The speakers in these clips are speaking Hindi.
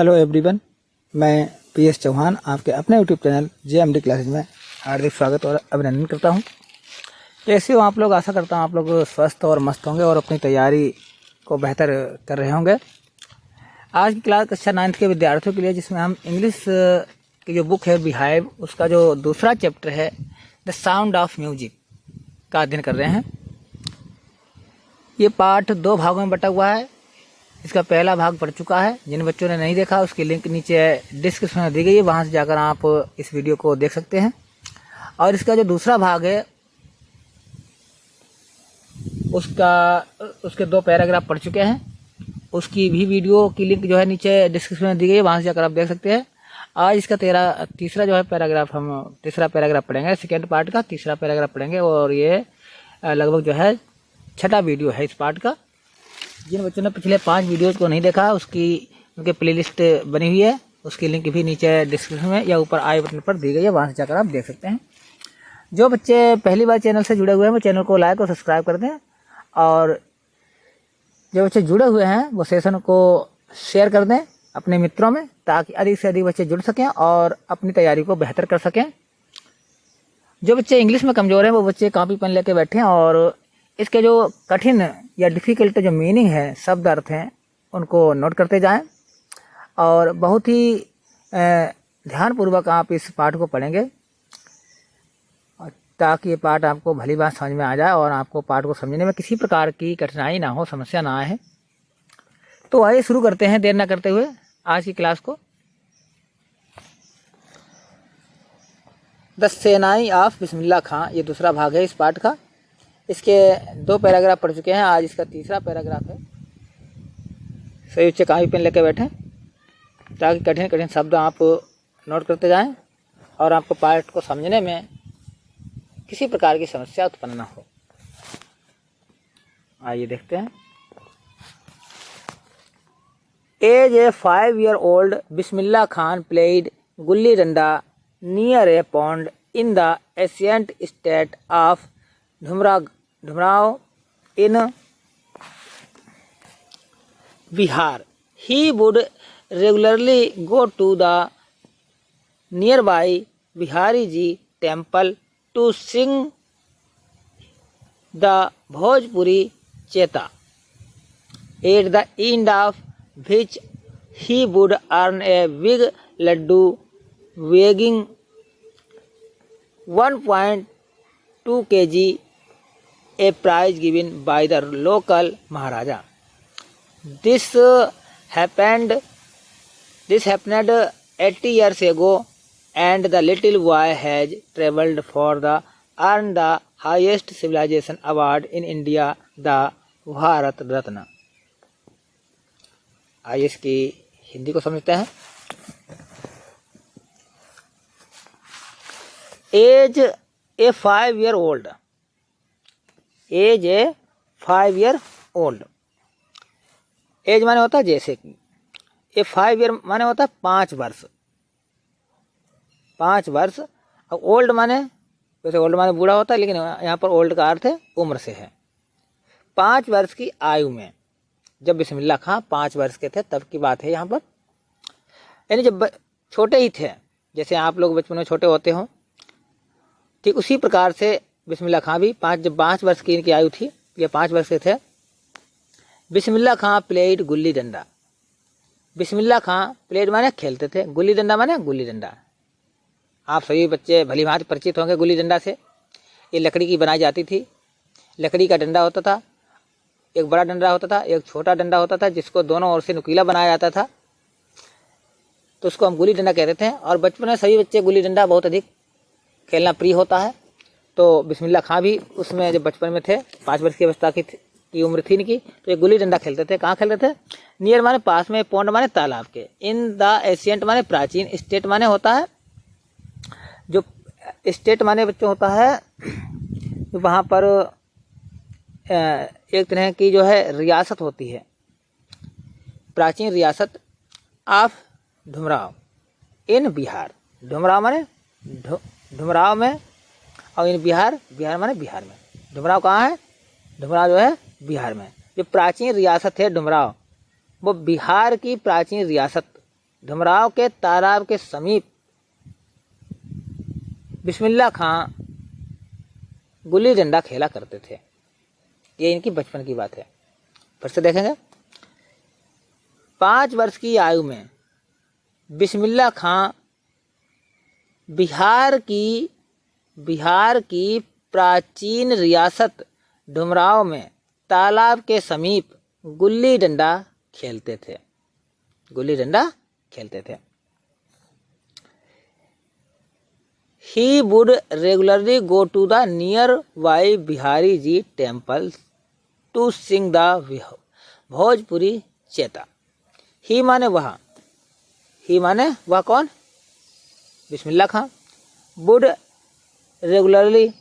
हेलो एवरीवन, मैं पीएस चौहान आपके अपने यूट्यूब चैनल जेएमडी क्लासेज में हार्दिक स्वागत और अभिनंदन करता हूं। कैसे हो आप लोग? आशा करता हूं आप लोग स्वस्थ और मस्त होंगे और अपनी तैयारी को बेहतर कर रहे होंगे। आज की क्लास कक्षा 9th के विद्यार्थियों के लिए, जिसमें हम इंग्लिश की जो बुक है बिहाइव, उसका जो दूसरा चैप्टर है द साउंड ऑफ म्यूजिक का अध्ययन कर रहे हैं। ये पाठ 2 भागों में बटा हुआ है। इसका पहला भाग पढ़ चुका है। जिन बच्चों ने नहीं देखा उसकी लिंक नीचे डिस्क्रिप्शन में दी गई है, वहाँ से जाकर आप इस वीडियो को देख सकते हैं। और इसका जो दूसरा भाग है उसके 2 पैराग्राफ पढ़ चुके हैं। उसकी भी वीडियो की लिंक जो है नीचे डिस्क्रिप्शन में दी गई है, वहाँ से जाकर आप देख सकते हैं। आज इसका तीसरा जो है पैराग्राफ, हम तीसरा पैराग्राफ पढ़ेंगे। सेकेंड पार्ट का तीसरा पैराग्राफ पढ़ेंगे और ये लगभग जो है 6ठा वीडियो है इस पार्ट का। जिन बच्चों ने पिछले 5 वीडियोज़ को नहीं देखा उनके प्लेलिस्ट बनी हुई है, उसकी लिंक भी नीचे डिस्क्रिप्शन में या ऊपर आई बटन पर दी गई है, वहाँ से जाकर आप देख सकते हैं। जो बच्चे पहली बार चैनल से जुड़े हुए हैं वो चैनल को लाइक और सब्सक्राइब कर दें, और जो बच्चे जुड़े हुए हैं वो सेशन को शेयर कर दें अपने मित्रों में, ताकि अधिक से अधिक बच्चे जुड़ सकें और अपनी तैयारी को बेहतर कर सकें। जो बच्चे इंग्लिश में कमज़ोर हैं वो बच्चे कॉपी पेन लेके बैठें और इसके जो कठिन या डिफ़िकल्ट जो मीनिंग है, शब्द अर्थ हैं, उनको नोट करते जाएं। और बहुत ही ध्यानपूर्वक आप इस पाठ को पढ़ेंगे ताकि ये पाठ आपको भली बात समझ में आ जाए और आपको पाठ को समझने में किसी प्रकार की कठिनाई ना हो, समस्या ना आए। तो आइए शुरू करते हैं देर ना करते हुए आज की क्लास को। द सेनाई ऑफ बिस्मिल्लाह खां, ये दूसरा भाग है इस पाठ का। इसके 2 पैराग्राफ पढ़ चुके हैं, आज इसका तीसरा पैराग्राफ है। सही बच्चे कॉपी पेन लेके बैठें ताकि कठिन कठिन शब्द आप नोट करते जाएं और आपको पाठ को समझने में किसी प्रकार की समस्या उत्पन्न ना हो। आइए देखते हैं। As a 5-year-old Bismillah Khan played gulli danda near a pond in the ancient state of Dhumrao in Bihar. He would regularly go to the nearby Bihari Ji temple to sing the Bhojpuri Cheta, at the end of which he would earn a big laddu weighing 1.2 kg, a prize given by the local Maharaja. This happened 80 years ago, and the little boy has travelled for the earn the highest civilization award in India, the Bharat Ratna. आइए इसकी हिंदी को समझते हैं। As a 5-year-old, as a 5-year-old। As माने होता है जैसे कि, ए 5 ईयर माने होता है 5 वर्ष, 5 वर्ष। और ओल्ड माने, वैसे ओल्ड माने बूढ़ा होता है, लेकिन यहाँ पर ओल्ड का अर्थ है उम्र से है। 5 वर्ष की आयु में, जब बिस्मिल्लाह खां 5 वर्ष के थे तब की बात है यहाँ पर। यानी जब छोटे ही थे, जैसे आप लोग बचपन में छोटे होते हो, ठीक उसी प्रकार से बिस्मिल्लाह खां भी जब 5 वर्ष की इनकी आयु थी, ये 5 वर्ष के थे। बिस्मिल्लाह खां प्लेड गुल्ली डंडा। बिस्मिल्लाह खां प्लेड माने खेलते थे, गुल्ली डंडा माने गुल्ली डंडा। आप सभी बच्चे भली भांति परिचित होंगे गुल्ली डंडा से। ये लकड़ी की बनाई जाती थी, लकड़ी का डंडा होता था, एक बड़ा डंडा होता था, एक छोटा डंडा होता था, जिसको दोनों ओर से नुकीला बनाया जाता था, तो उसको हम गुल्ली डंडा कहते थे। और बचपन में सभी बच्चे गुल्ली डंडा बहुत अधिक खेलना प्रिय होता है। तो बिस्मिल्लाह खां भी उसमें जब बचपन में थे, 5 वर्ष की अवस्था की उम्र थी इनकी, तो ये गुल्ली डंडा खेलते थे। कहाँ खेलते थे? नियर माने पास में, पौंड माने तालाब के, इन द एशियंट माने प्राचीन, स्टेट माने होता है जो, स्टेट माने बच्चों होता है तो वहाँ पर एक तरह की जो है रियासत होती है, प्राचीन रियासत ऑफ धुमराव इन बिहार। धुमराव माने धुमराव में, और इन बिहार माने बिहार में। डुमराव कहाँ है? डुमराव जो है बिहार में। जो प्राचीन रियासत है डुमराव, वो बिहार की प्राचीन रियासत डुमराव के तालाब के समीप बिस्मिल्लाह खां गुल्ली डंडा खेला करते थे। ये इनकी बचपन की बात है। फिर से देखेंगे। 5 वर्ष की आयु में बिस्मिल्लाह खां बिहार की प्राचीन रियासत डुमराव में तालाब के समीप गुल्ली डंडा खेलते थे। He would regularly go to the nearby Bihari Ji temple to sing the Bhojpuri चेता। ही माने वह कौन? बिस्मिल्लाह खां। would regularly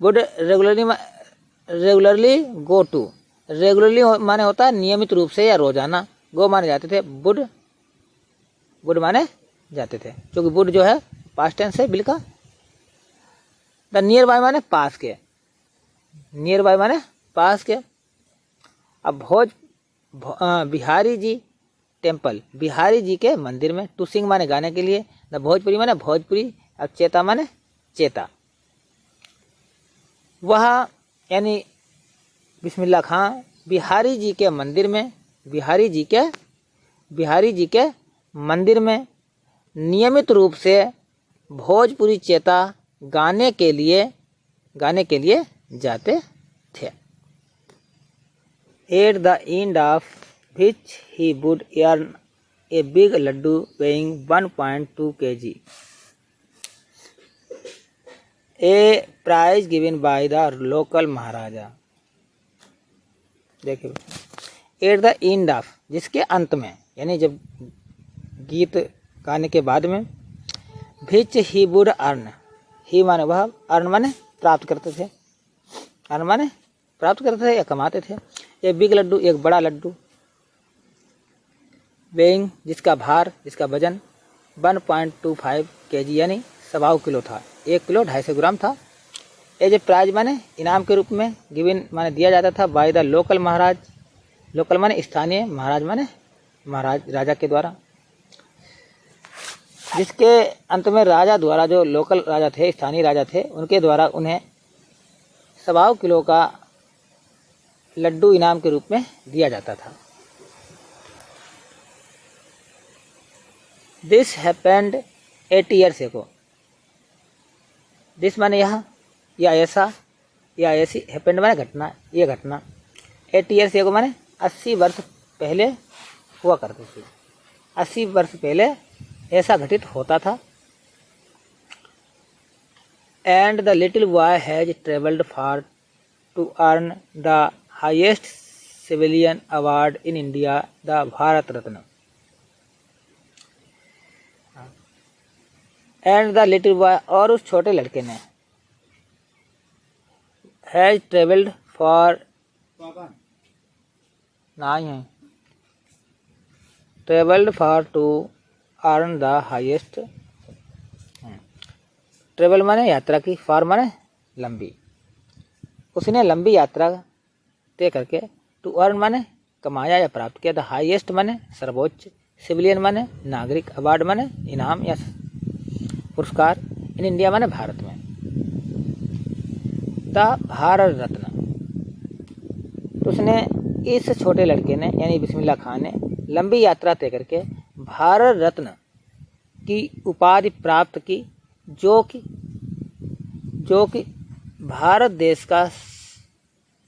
go to, regularly माने होता है नियमित रूप से या रोजाना, गो माने जाते थे, वुड माने जाते थे, क्योंकि वुड जो है पास्ट टेंस है बिल का। द नियर बाय माने पास के, अब बिहारी जी टेम्पल, बिहारी जी के मंदिर में, टू सिंग माने गाने के लिए, द भोजपुरी माने भोजपुरी, अब चेता माने चेता। वह यानी बिस्मिल्लाह खां बिहारी जी के मंदिर में, बिहारी जी के मंदिर में नियमित रूप से भोजपुरी चेता गाने के लिए जाते थे। At the end of which he would earn a big laddu weighing 1.2 kg, a prize given by the local महाराजा। देखिए, एट द एंड ऑफ, जिसके अंत में, यानी जब गीत गाने के बाद में, विच ही वुड अर्न, ही माने वह, अर्न माने प्राप्त करते थे, या कमाते थे। एक बिग लड्डू, एक बड़ा लड्डू, वेइंग जिसका भार, जिसका वजन 1.25 kg यानी 1.25 किलो था, 1 किलो 250 ग्राम था। एज ए प्राइज माने इनाम के रूप में, गिवन माने दिया जाता था, by the local Maharaj, local माने स्थानीय, महाराज माने महाराज राजा के द्वारा, जिसके अंत में राजा द्वारा, जो लोकल राजा थे, स्थानीय राजा थे, उनके द्वारा उन्हें 1.25 किलो का लड्डू इनाम के रूप में दिया जाता था। This happened 80 years ago, this माने यह, या ऐसा, या ऐसी, हैपेंड माने घटना, ये घटना, 80 years ago माने 80 वर्ष पहले हुआ करती थी, 80 वर्ष पहले ऐसा घटित होता था। And the little boy has travelled far to earn the highest civilian award in India, the Bharat Ratna. And the little boy, और उस छोटे लड़के ने, हैज ट्रेवल्ड फॉर, नहीं है, travelled for to earn the highest, travel माने यात्रा की, फॉर माने लंबी, उसने लंबी यात्रा तय करके, टू अर्न माने कमाया या प्राप्त किया, द हाईएस्ट माने सर्वोच्च, सिविलियन माने नागरिक, अवार्ड माने इनाम या पुरस्कार, इन इंडिया माने भारत में, द भारत रत्न। तो उसने, इस छोटे लड़के ने यानी बिस्मिल्लाह खां ने लंबी यात्रा तय करके भारत रत्न की उपाधि प्राप्त की, जो कि भारत देश का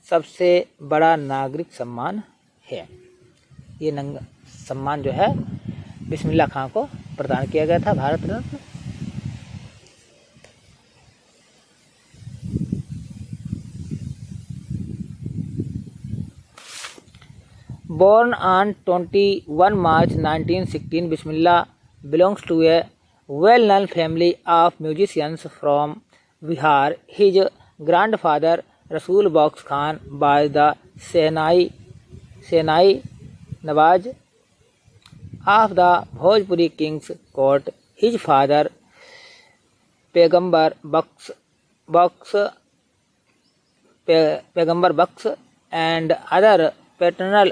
सबसे बड़ा नागरिक सम्मान है। ये सम्मान जो है बिस्मिल्लाह खां को प्रदान किया गया था, Bharat Ratna. Born on 21 March 1916, Bismillah belongs to a well-known family of musicians from Bihar. His grandfather Rasul Box Khan was the Senai Nawaz of the Bhojpuri King's court. His father Pegambar Bux and other paternal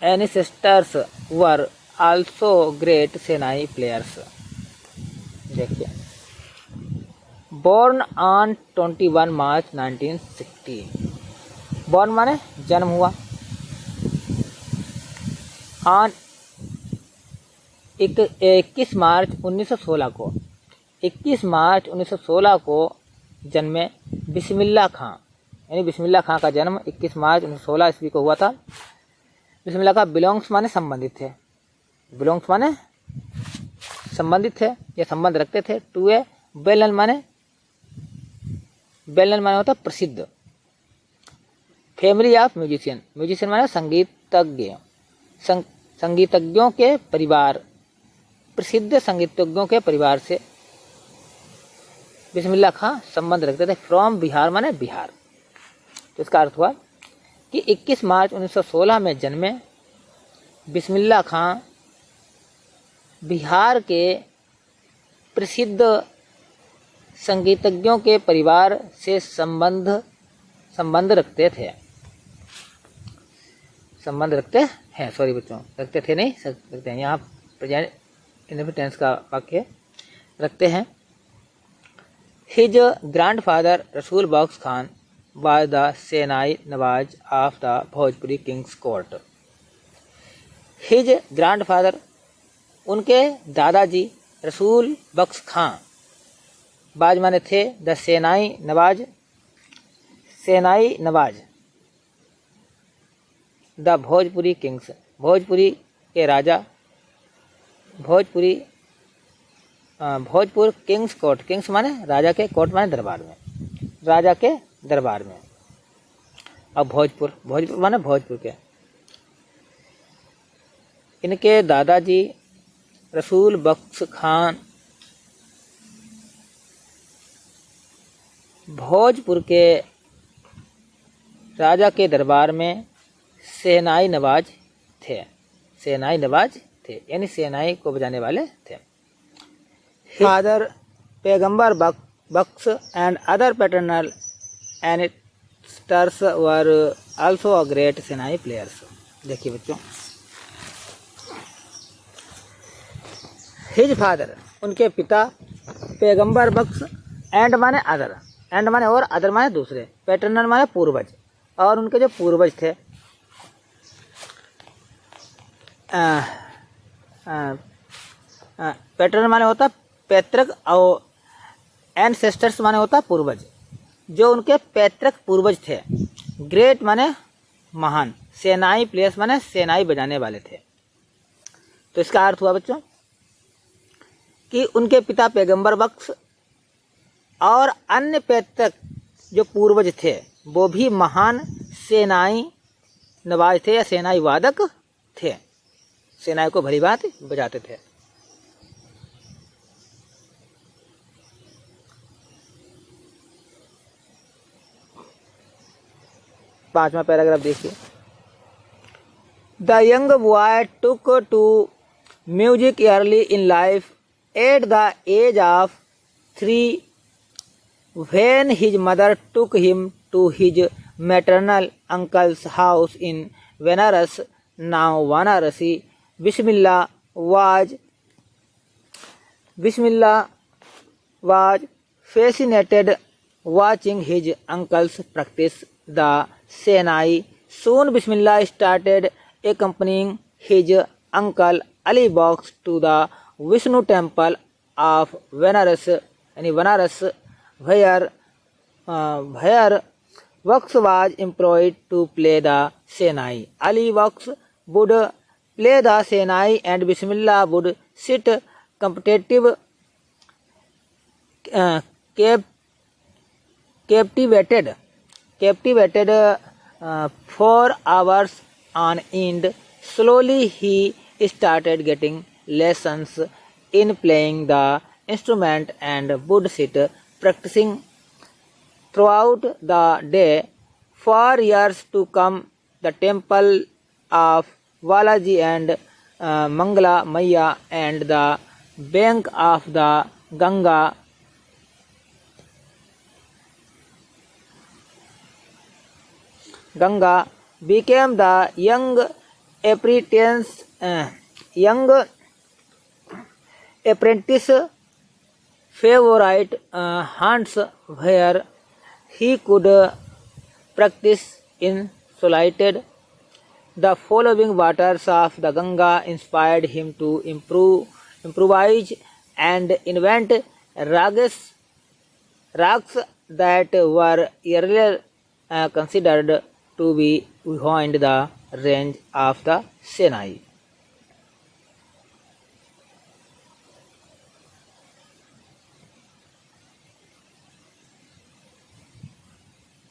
ancestors were also great shehnai players. देखिए, बोर्न ऑन 21 मार्च 1960। बोर्न माने जन्म हुआ। ऑन 21 मार्च 1916 को, 21 मार्च 1916 को जन्मे बिस्मिल्लाह खां, यानी बिस्मिल्लाह खां का जन्म 21 मार्च 1916 ईस्वी को हुआ था। बिस्मिल्लाह का बिलोंग्स माने संबंधित थे, बिलोंग्स माने संबंधित थे या संबंध रखते थे। टू ए वेल नोन माने, वेल नोन माने होता प्रसिद्ध। फैमिली ऑफ म्यूजिशियन, म्यूजिशियन माने संगीतज्ञ, संगीतज्ञों के परिवार, प्रसिद्ध संगीतज्ञों के परिवार से बिस्मिल्लाह खां संबंध रखते थे। फ्रॉम बिहार माने बिहार। तो इसका अर्थ हुआ कि 21 मार्च 1916 में जन्मे बिस्मिल्लाह खां बिहार के प्रसिद्ध संगीतज्ञों के परिवार से संबंध रखते थे, संबंध रखते हैं, सॉरी बच्चों, रखते थे नहीं, रखते हैं। यहाँ प्रेजेंट इंडेफिनिट टेंस का वाक्य रखते हैं। His grandfather Rasool Bakhsh Khan was the shehnai नवाज of the Bhojpuri king's court. His grandfather, उनके दादाजी रसूल बख्श खां, बाज माने थे, द सेनाई नवाज, सेनाई नवाज, द भोजपुरी किंग्स, भोजपुरी के राजा, Bhojpuri Bhojpur king's court, kings माने राजा के, कोर्ट माने दरबार में, राजा के दरबार में। अब भोजपुर, भोजपुर माने भोजपुर के। इनके दादाजी रसूल बख्श खान भोजपुर के राजा के दरबार में सेनाई नवाज थे, सेनाई नवाज थे, यानी सेनाई को बजाने वाले थे। Father Paigambar Bakhsh and other paternal ancestors were also a great shehnai players. देखिए बच्चों, हिज फादर, उनके पिता, पैगंबर बख्श, एंड माने अदर, एंड माने और, अदर माने दूसरे, पैटर्नल माने पूर्वज, और उनके जो पूर्वज थे, पैटर्नल माने होता पैतृक, और एंसेस्टर्स माने होता पूर्वज, जो उनके पैतृक पूर्वज थे। ग्रेट माने महान, सेनाई प्लेयर्स माने सेनाई बजाने वाले थे। तो इसका अर्थ हुआ बच्चों कि उनके पिता पैगंबर बख्श और अन्य पैतृक जो पूर्वज थे वो भी महान सेनाई नवाज थे या सेनाई वादक थे, सेनाई को भली भांति बजाते थे। पांचवा पैराग्राफ देखिए। The young boy took to music early in life at the age of 3 when his mother took him to his maternal uncle's house in Benares, now Varanasi. Bismillah was fascinated watching his uncles practice the Senai. Soon Bismillah started accompanying his uncle Ali Baks to the Vishnu temple of Benares, where Baks was employed to play the Senai. Ali Baks would play the Senai and Bismillah would sit captivated for hours on end. Slowly he started getting lessons in playing the instrument and would sit practicing throughout the day. For years to come, the temple of Balaji and Mangala Maya and the bank of the Ganga became the young young apprentice favorite haunts where he could practice in solitude. The flowing waters of the Ganga inspired him to improvise and invent rags that were earlier considered to be beyond the range of the Sinai.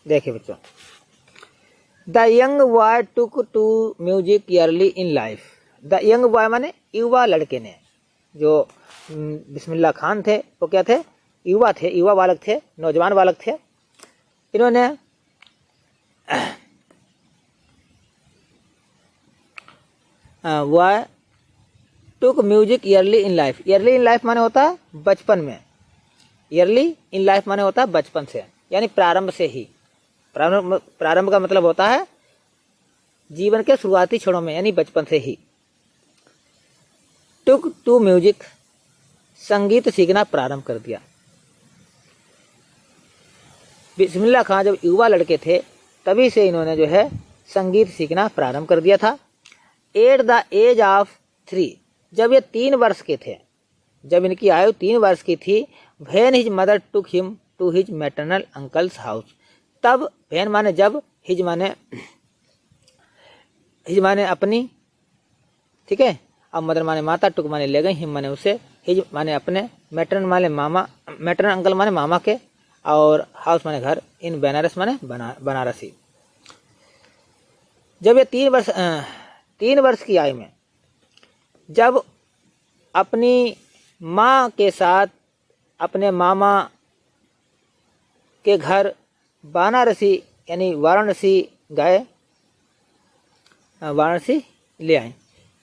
देखिए बच्चों, the young boy took to music early in life. The young boy माने युवा लड़के ने, जो बिस्मिल्लाह खान थे वो क्या थे, युवा थे, युवा बालक थे, नौजवान बालक थे। इन्होंने वह took music early in life. Early in life माने होता है बचपन में, ईयरली इन लाइफ माने होता है बचपन से, यानी प्रारंभ से ही। प्रारंभ का मतलब होता है जीवन के शुरुआती क्षणों में, यानी बचपन से ही। टुक टू म्यूजिक, संगीत सीखना प्रारंभ कर दिया। बिस्मिल्लाह खां जब युवा लड़के थे तभी से इन्होंने जो है संगीत सीखना प्रारंभ कर दिया था। एट द एज ऑफ 3, जब ये 3 वर्ष के थे, जब इनकी आयु 3 वर्ष की थी, when his mother took him to his maternal uncle's house. तब व्हेन माने जब, हिज माने अपनी, ठीक है, अब मदर माने माता, टुक माने ले गई, हिम माने उसे, हिज माने अपने, मैटरन माने मामा, मैटरन अंकल माने मामा के, और हाउस माने घर, इन बनारस माने बनारसी। जब ये 3 वर्ष की आयु में जब अपनी माँ के साथ अपने मामा के घर बनारसी यानी वाराणसी गए, वाराणसी ले आए।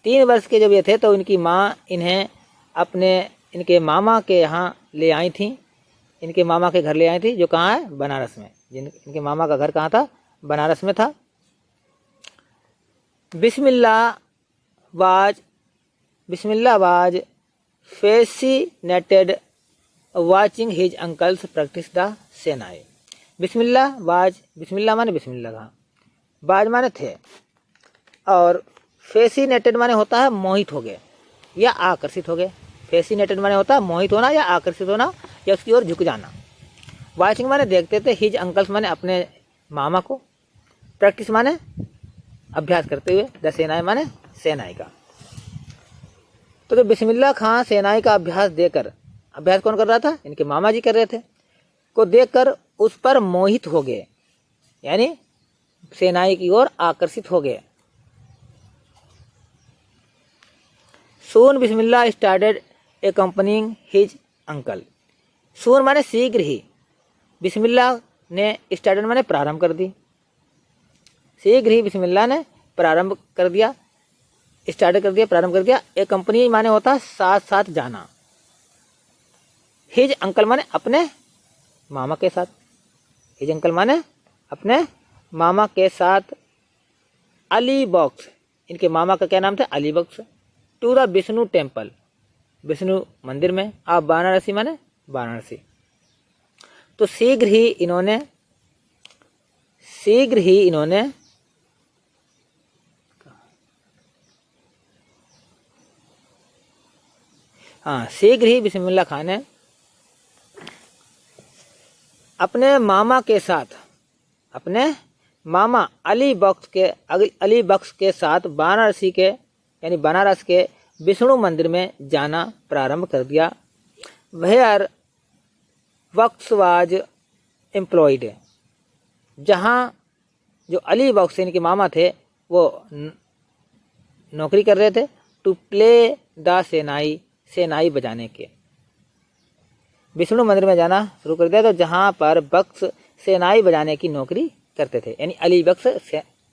3 वर्ष के जब ये थे तो इनकी माँ इन्हें इनके मामा के यहाँ ले आई थी, इनके मामा के घर ले आई थी, जो कहाँ है, बनारस में। इनके मामा का घर कहाँ था, बनारस में था। Bismillah was fascinated watching his uncles practice the shehnai. Bismillah माने बिस्मिल्लाह खां, बाज माने थे, और फैसिनेटेड माने होता है मोहित हो गए या आकर्षित हो गए। फैसिनेटेड माने होता है मोहित होना या आकर्षित होना या उसकी ओर झुक जाना। वाचिंग माने देखते थे, हिज अंकल्स माने अपने मामा को, प्रैक्टिस माने अभ्यास करते हुए, द सेनाई माने सेनाई का। तो जब बिस्मिल्लाह खां सेनाई का अभ्यास देकर, अभ्यास कौन कर रहा था, इनके मामा जी कर रहे थे, को देखकर उस पर मोहित हो गए, यानी सेनाई की ओर आकर्षित हो गए। सून बिस्मिल्लाह स्टार्टेड एक्कम्पनिंग हिज अंकल। सून माने शीघ्र ही, बिस्मिल्लाह ने स्टार्टेड माने प्रारंभ कर दी, शीघ्र ही बिस्मिल्लाह ने प्रारंभ कर दिया, स्टार्ट कर दिया, प्रारंभ कर दिया। एक कंपनी माने होता है साथ साथ जाना। हिज अंकल माने अपने मामा के साथ, हिज अंकल माने अपने मामा के साथ। अली बख्श, इनके मामा का क्या नाम था, Ali Bakhsh. To the Vishnu temple, Vishnu मंदिर में। आप वाराणसी माने वाराणसी। तो शीघ्र ही इन्होंने शीघ्र ही बिस्मिल्लाह खान ने अपने मामा के साथ, अपने मामा अली बख्श के साथ वाराणसी के यानी बनारस के विष्णु मंदिर में जाना प्रारंभ कर दिया। वेयर बख्श वाज एम्प्लॉयड, जहाँ जो अली बख्श इनके मामा थे वो नौकरी कर रहे थे। To play the shehnai, shehnai बजाने के। विष्णु मंदिर में जाना शुरू कर दिया, तो जहाँ पर बख्श सेनाई बजाने की नौकरी करते थे, यानी अली बख्श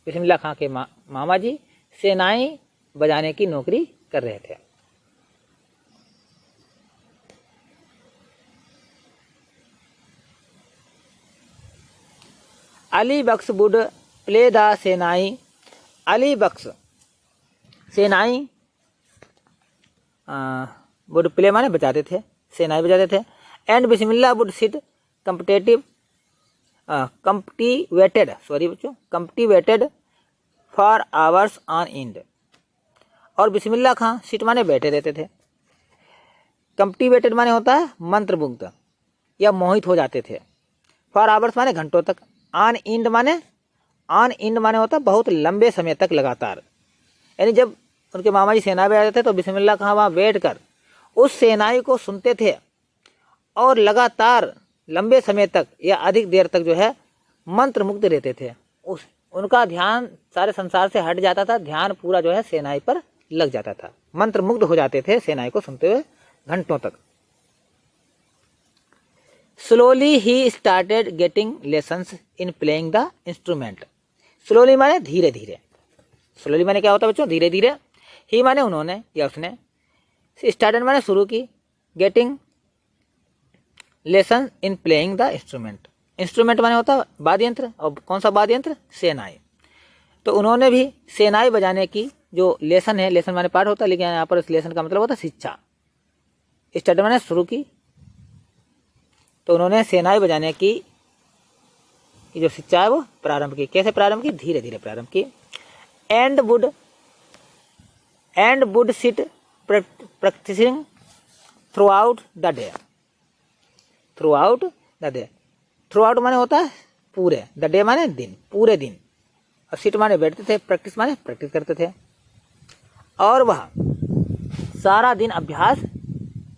बिस्मिल्लाह खां के मामा जी सेनाई बजाने की नौकरी कर रहे थे। Ali Bakhsh would play the shehnai, Ali Bakhsh shehnai would play माने बजाते थे, सेनाई बजाते थे। And Bismillah would sit captivated for hours on end. और बिस्मिल्लाह खां सिट माने बैठे रहते थे। कंप्टीवेटेड माने होता है मंत्रमुग्ध या मोहित हो जाते थे। फॉर आवर्स माने घंटों तक। ऑन एंड माने होता है बहुत लंबे समय तक लगातार। यानी जब उनके मामा जी सेना में आते थे तो बिस्मिल्लाह खां वहाँ बैठ कर उस सेनाई को सुनते थे और लगातार लंबे समय तक या अधिक देर तक जो है मंत्र मुग्ध रहते थे। उनका ध्यान सारे संसार से हट जाता था, ध्यान पूरा जो है सेनाई पर लग जाता था, मंत्र मुग्ध हो जाते थे सेनाई को सुनते हुए घंटों तक। Slowly he started getting lessons in playing the instrument. Slowly माने धीरे धीरे। स्लोली माने क्या होता है बच्चों? धीरे धीरे। ही माने उन्होंने या उसने, स्टार्टेड माने शुरू की, getting lesson in playing the instrument. Instrument माने होता है वाद्य यंत्र, और कौन सा वाद्य यंत्र? सेनाई। तो उन्होंने भी सेनाई बजाने की जो लेसन है, लेसन माने पाठ होता है, लेकिन यहाँ पर इस लेसन का मतलब होता है शिक्षा। स्टार्टेड माने शुरू की, तो उन्होंने सेनाई बजाने की जो शिक्षा है वो प्रारंभ की। कैसे प्रारंभ की? धीरे धीरे प्रारंभ की। And would sit practising throughout the day. Throughout माने होता है पूरे, द डे माने दिन, पूरे दिन। और सिट माने बैठते थे, प्रैक्टिस माने प्रैक्टिस करते थे। और वह सारा दिन अभ्यास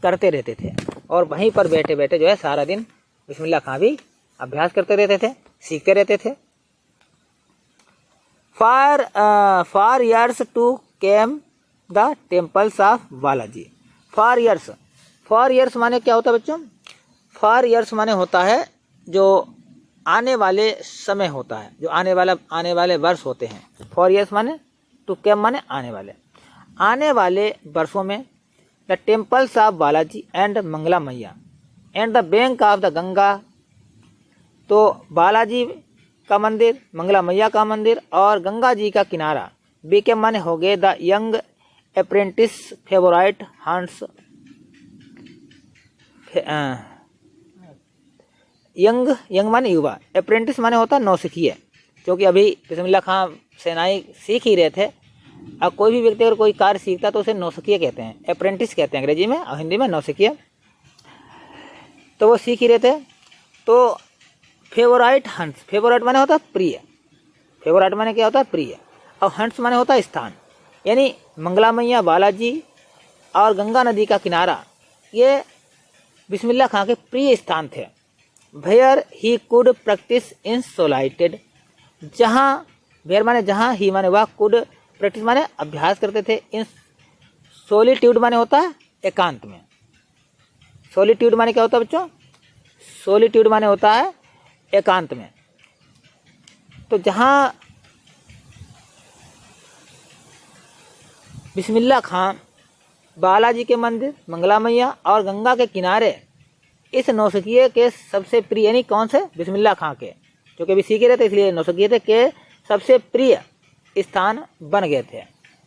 करते रहते थे, और वहीं पर बैठे बैठे जो है सारा दिन बिस्मिल्लाह खां भी अभ्यास करते रहते थे, सीखते रहते थे। For years to came the temples of Balaji. For years माने क्या होता है बच्चों? फॉर ईयर्स माने होता है जो आने वाले समय होता है, जो आने वाले वर्ष होते हैं। फॉर ईयर्स माने, टू केम माने आने वाले वर्षों में। The temples of Balaji and Mangala Maiya and the bank of the Ganga. तो बालाजी का मंदिर, मंगला मैया का मंदिर और गंगा जी का किनारा। बीकेम माने हो गए the young apprentice favourite hunts. Young माने युवा, अप्रेंटिस माने होता है नौसिखिए, क्योंकि अभी बिस्मिल्लाह खां सेनाई सीख ही रहे थे। अब कोई भी व्यक्ति अगर कोई कार्य सीखता तो उसे नौसिखिए कहते हैं, अप्रेंटिस कहते हैं अंग्रेजी में, और हिंदी में नौसिखिए। तो वो सीख ही रहे थे। तो फेवराइट हंट्स, फेवराइट माने होता है प्रिय, फेवराइट माने क्या होता है? प्रिय। और हंट्स माने होता है स्थान, यानी मंगला मैया, बालाजी और गंगा नदी का किनारा, ये बिस्मिल्लाह खां के प्रिय स्थान थे। Where he could practise in solitude. जहाँ, वेयर माने जहाँ, ही माने वह, कुड प्रैक्टिस माने अभ्यास करते थे। इन सोलिट्यूड माने होता है एकांत में। सोलिट्यूड माने क्या होता है बच्चों? सोलिट्यूड माने होता है एकांत में। तो जहाँ बिस्मिल्लाह खां बालाजी के मंदिर, मंगला मैया और गंगा के किनारे इस नौसिखिए के सबसे प्रिय, यानी कौन से? बिस्मिल्लाह खां के, जो कि अभी सीख रहे थे इसलिए नौसिखिए थे, के सबसे प्रिय स्थान बन गए थे।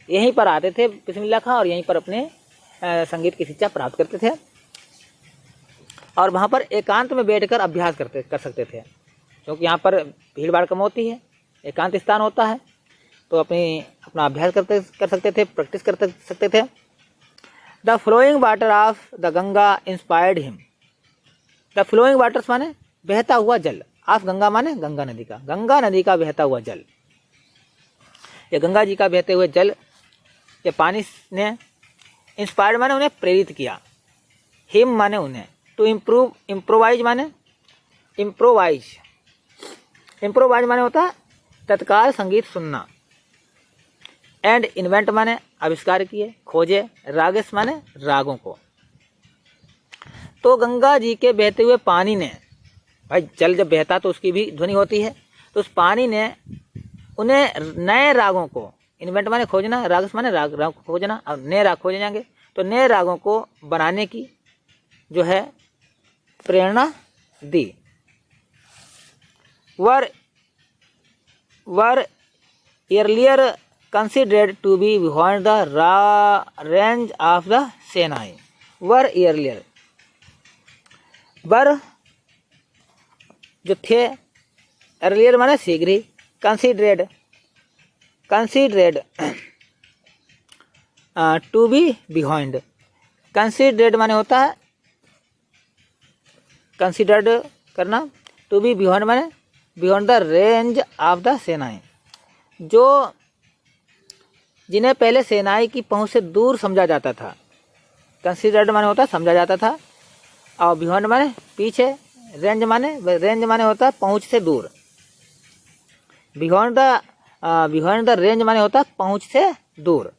यहीं पर आते थे बिस्मिल्लाह खां और यहीं पर अपने संगीत की शिक्षा प्राप्त करते थे, और वहाँ पर एकांत में बैठकर अभ्यास कर सकते थे, क्योंकि यहाँ पर भीड़ भाड़ कम होती है, एकांत स्थान होता है, तो अपना अभ्यास कर सकते थे, प्रैक्टिस कर सकते थे। The flowing water of the Ganga inspired him. The flowing waters माने बहता हुआ जल, ऑफ गंगा माने गंगा नदी का बहता हुआ जल। ये गंगा जी का बहते हुए जल, ये पानी ने, इंस्पायर्ड माने उन्हें प्रेरित किया, हिम माने उन्हें, टू इम्प्रोवाइज माने इम्प्रोवाइज माने होता है तत्काल संगीत सुनना। एंड इन्वेंट माने आविष्कार किए, खोजे। रागेश माने रागों को। तो गंगा जी के बहते हुए पानी ने, भाई जल जब बहता तो उसकी भी ध्वनि होती है, तो उस पानी ने उन्हें नए रागों को, इन्वेंट माने खोजना, रागेश माने राग खोजना, और नए राग खोजे जाएंगे, तो नए रागों को बनाने की जो है प्रेरणा दी। वर earlier considered to be beyond the range of the Sinai were earlier. वर जो थे, earlier माने शीघ्र ही, considered to be behind. considered माने होता है considered करना, to be behind माने beyond the range of the Sinai, जो जिन्हें पहले सेनाई की पहुंच से दूर समझा जाता था. कंसिडर्ड माने होता है समझा जाता था, और बियॉन्ड माने पीछे, रेंज माने होता है पहुंच से दूर. बियॉन्ड द रेंज माने होता है पहुंच से दूर,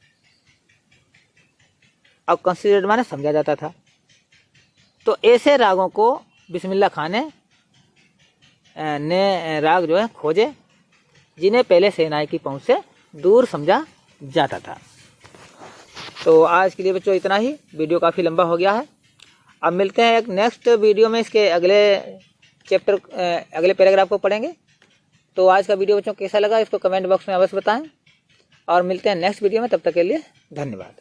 और कंसिडर्ड माने समझा जाता था. तो ऐसे रागों को बिस्मिल्लाह खां ने राग जो है खोजे जिन्हें पहले सेनाई की पहुंच से दूर समझा जाता था. तो आज के लिए बच्चों इतना ही, वीडियो काफ़ी लंबा हो गया है. अब मिलते हैं एक नेक्स्ट वीडियो में, इसके अगले चैप्टर अगले पैराग्राफ को पढ़ेंगे. तो आज का वीडियो बच्चों कैसा लगा इसको कमेंट बॉक्स में अवश्य बताएं, और मिलते हैं नेक्स्ट वीडियो में. तब तक के लिए धन्यवाद.